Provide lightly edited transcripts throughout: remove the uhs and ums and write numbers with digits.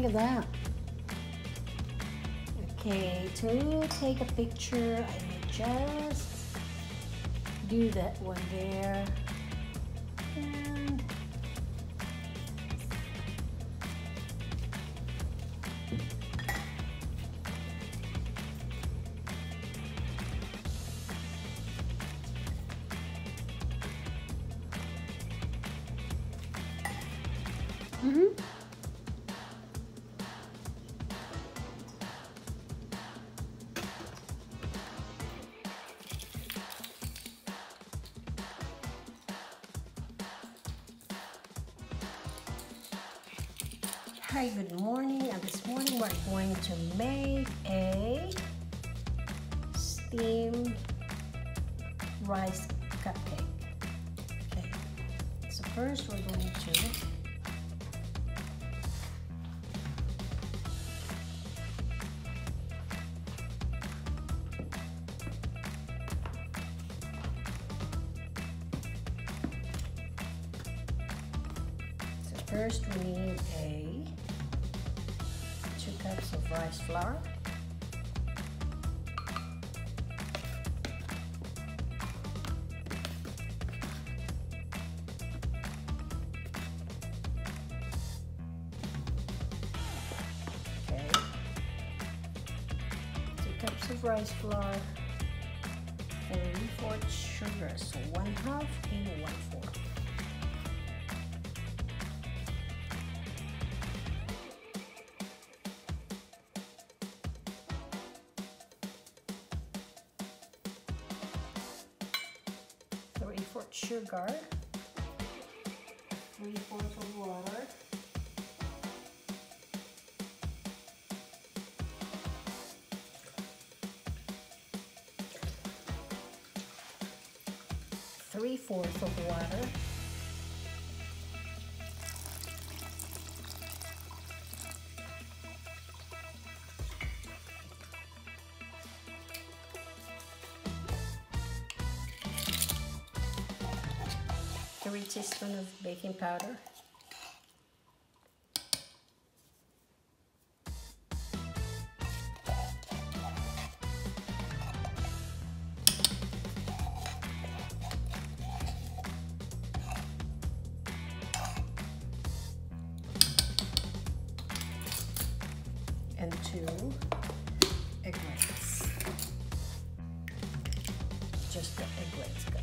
at that. Okay, to take a picture, I will just do that one there. And Hi, good morning. And this morning we're going to make a steamed rice cupcake. Okay, so first we're going to we need 2 cups of rice flour, okay, 2 cups of rice flour, 3/4 sugar, so 1/2 and 1/4. Sugar, 3/4 of water, three-fourths of water, three teaspoons of baking powder, and 2 egg whites. Just the egg whites, guys.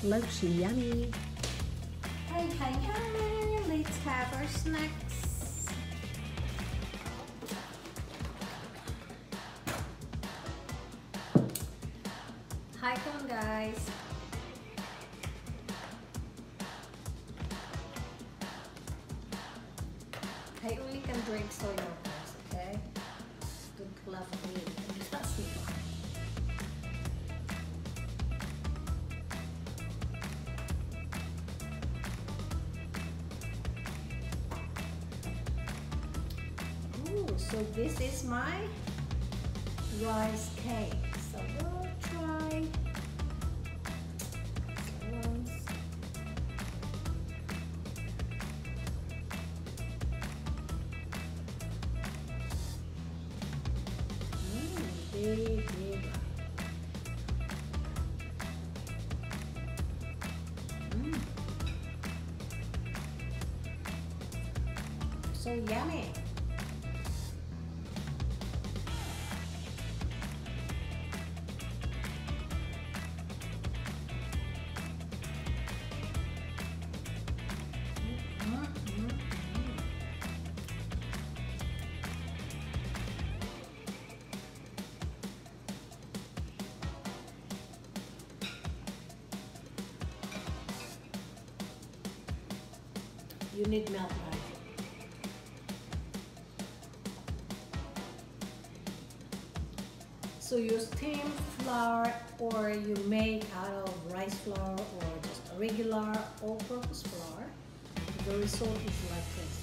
Looks yummy. Hey, hey, hey, let's have our snacks. Hi, come on, guys. I only can drink soy milk, okay? Don't love me. Trust me. Ooh, so this is my rice cake. So we'll try once. Big. So yummy. You need milk, right? So you steam flour or you make out of rice flour or just a regular all-purpose flour. The result is like this.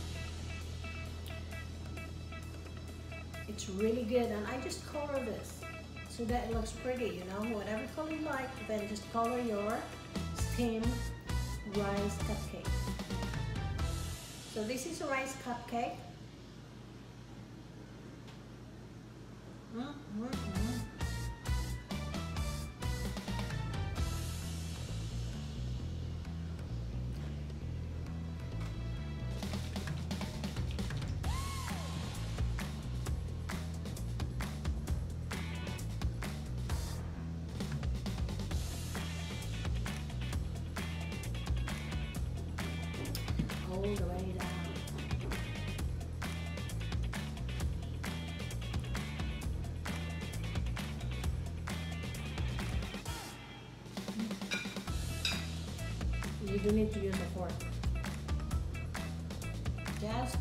It's really good, and I just color this so that it looks pretty, you know, whatever color you like, then just color your steamed rice cupcake. So this is a rice cupcake. All the way down. You don't need to use a fork. Just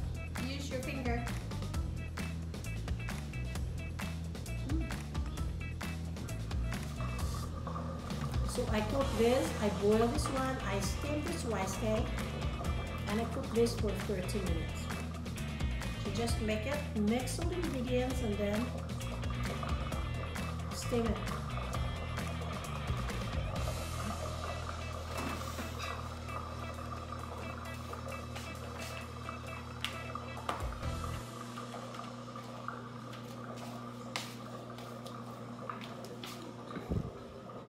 use your finger. So I cook this, I boil this one, I steam this rice cake, and I cook this for 30 minutes. So just make it, mix all the ingredients, and then steam it.